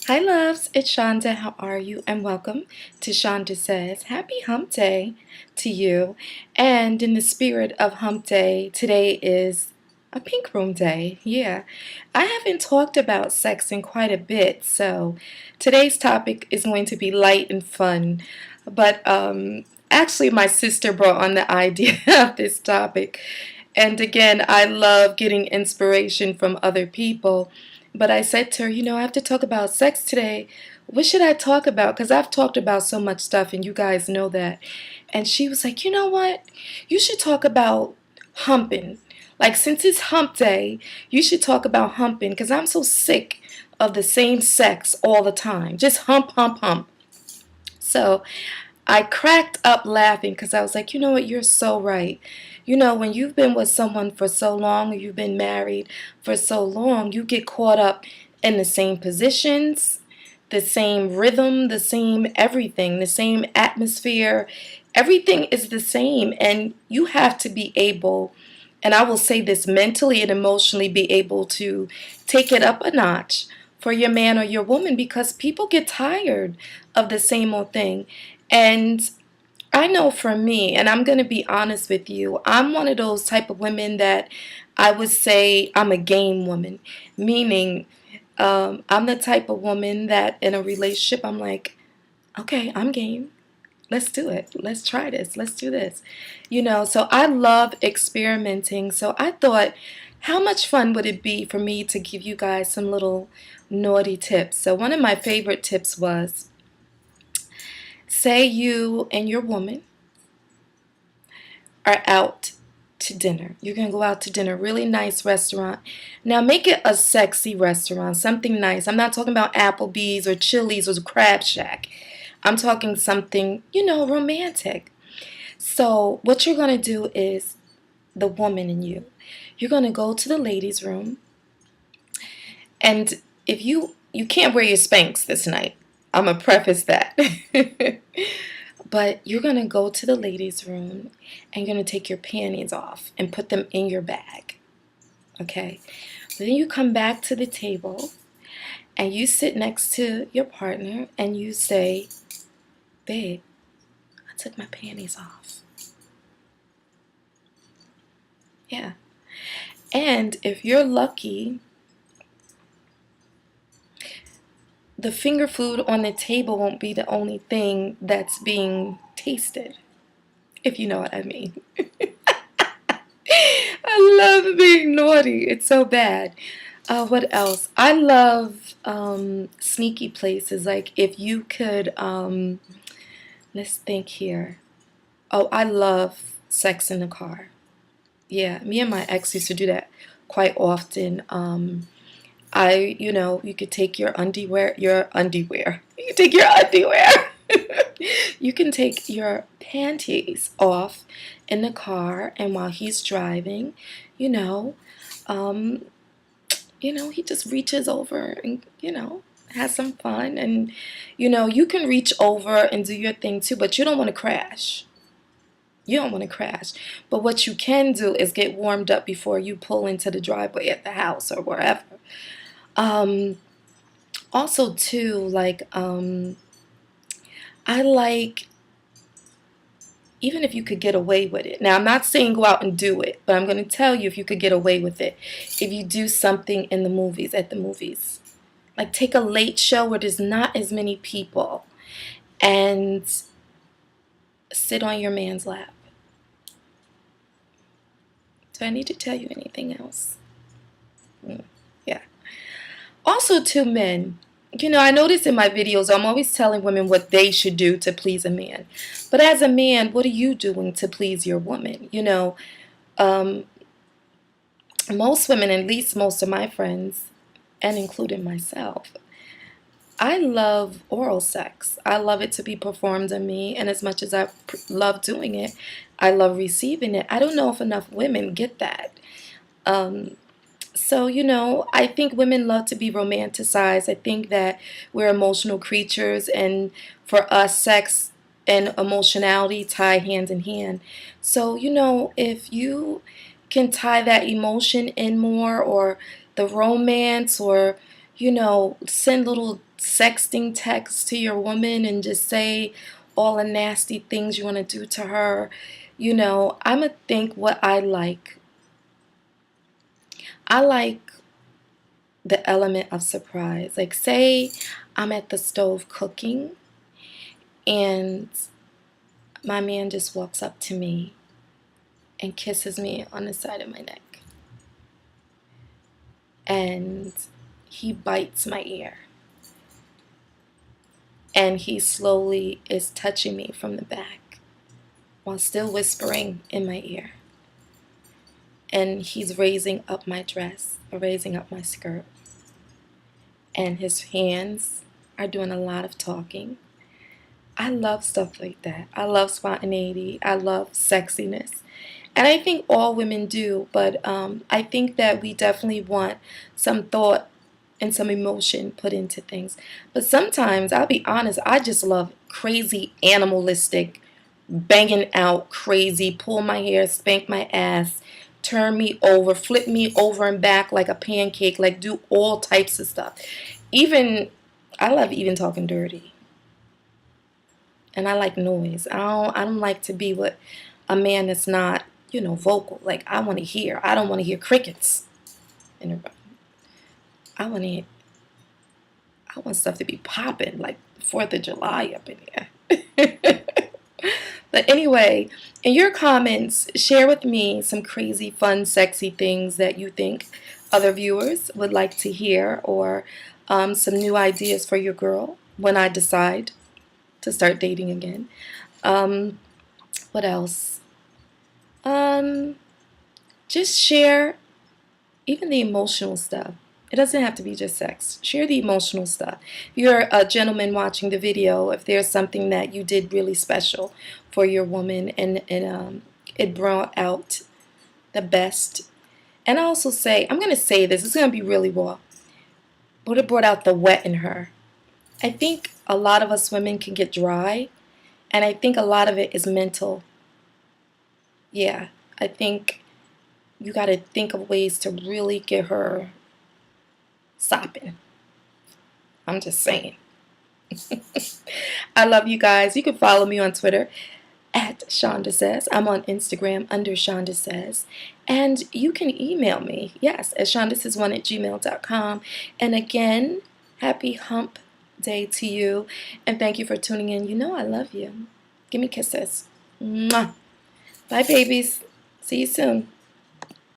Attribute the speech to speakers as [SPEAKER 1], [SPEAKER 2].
[SPEAKER 1] Hi, loves. It's Shanda. How are you? And welcome to Shanda Says. Happy Hump Day to you. And in the spirit of Hump Day, today is a pink room day. Yeah. I haven't talked about sex in quite a bit, so today's topic is going to be light and fun. But actually, my sister brought on the idea of this topic. And again, I love getting inspiration from other people. But I said to her, I have to talk about sex today. What should I talk about? Because I've talked about so much stuff, and you guys know that. And she was like, you know what? You should talk about humping. Like, since it's hump day, you should talk about humping because I'm so sick of the same sex all the time. Just hump, hump, hump. So I cracked up laughing because I was like, you know what, you're so right. When you've been with someone for so long, or you've been married for so long, you get caught up in the same positions, the same rhythm, the same everything, the same atmosphere. Everything is the same, and you have to be able, and I will say this, mentally and emotionally be able to take it up a notch for your man or your woman because people get tired of the same old thing. And I know for me, and I'm going to be honest with you, I'm one of those type of women that I would say I'm a game woman, meaning I'm the type of woman that in a relationship, I'm like, okay, I'm game. Let's do it. Let's try this. Let's do this. So I love experimenting. So I thought, how much fun would it be for me to give you guys some little naughty tips? So one of my favorite tips was, say you and your woman are out to dinner. You're going to go out to dinner, really nice restaurant. Now make it a sexy restaurant, something nice. I'm not talking about Applebee's or Chili's or Crab Shack. I'm talking something, romantic. So what you're going to do is the woman and you're going to go to the ladies' room, and if you can't wear your Spanx this night. I'm going to preface that. But you're going to go to the ladies' room and you're going to take your panties off and put them in your bag. Okay? Then you come back to the table and you sit next to your partner and you say, babe, I took my panties off. Yeah. And if you're lucky, the finger food on the table won't be the only thing that's being tasted, if you know what I mean. I love being naughty. It's so bad. What else? I love sneaky places. Like if you could, let's think here. Oh, I love sex in the car. Yeah, me and my ex used to do that quite often. You could take your underwear. You can take your underwear. You can take your panties off in the car, and while he's driving, you know, um, he just reaches over and, has some fun. And, you can reach over and do your thing too, but you don't want to crash. You don't want to crash. But what you can do is get warmed up before you pull into the driveway at the house or wherever. Um, Also, too, like, I like, even if you could get away with it. Now, I'm not saying go out and do it, but I'm going to tell you if you could get away with it. If you do something in the movies, at the movies. Like, take a late show where there's not as many people and sit on your man's lap. Do I need to tell you anything else? Yeah. Also, to men, I notice in my videos, I'm always telling women what they should do to please a man. But as a man, what are you doing to please your woman? Um, Most women, at least most of my friends, and including myself, I love oral sex. I love it to be performed on me, and as much as I love doing it, I love receiving it. I don't know if enough women get that. Um, So, I think women love to be romanticized. I think that we're emotional creatures, and for us, sex and emotionality tie hand in hand. So, if you can tie that emotion in more, or the romance, or, send little sexting text to your woman and just say all the nasty things you want to do to her. You know, I'm going to think what I like. I like the element of surprise. Like, say I'm at the stove cooking and my man just walks up to me and kisses me on the side of my neck. And he bites my ear. And he slowly is touching me from the back while still whispering in my ear. And he's raising up my dress or raising up my skirt. And his hands are doing a lot of talking. I love stuff like that. I love spontaneity. I love sexiness. And I think all women do, but I think that we definitely want some thought and some emotion put into things. But sometimes, I'll be honest, I just love crazy, animalistic, banging out crazy, pull my hair, spank my ass, turn me over, flip me over and back like a pancake, like do all types of stuff. Even, I love even talking dirty. And I like noise. I don't like to be with a man that's not, you know, vocal. Like, I want to hear. I don't want to hear crickets in a room. I want stuff to be popping, like 4th of July up in here. But anyway, in your comments, share with me some crazy, fun, sexy things that you think other viewers would like to hear, or some new ideas for your girl when I decide to start dating again. What else? Just share even the emotional stuff. It doesn't have to be just sex. Share the emotional stuff. If you're a gentleman watching the video, if there's something that you did really special for your woman and it brought out the best. And I also say, I'm going to say this, it's going to be really raw, but it brought out the wet in her. I think a lot of us women can get dry, and I think a lot of it is mental. Yeah, I think you got to think of ways to really get her sopping. I'm just saying. I love you guys. You can follow me on Twitter at Shanda Says. I'm on Instagram under Shanda Says. And you can email me, yes, at shandasays1@gmail.com. And again, happy hump day to you. And thank you for tuning in. You know I love you. Give me kisses. Mwah. Bye, babies. See you soon.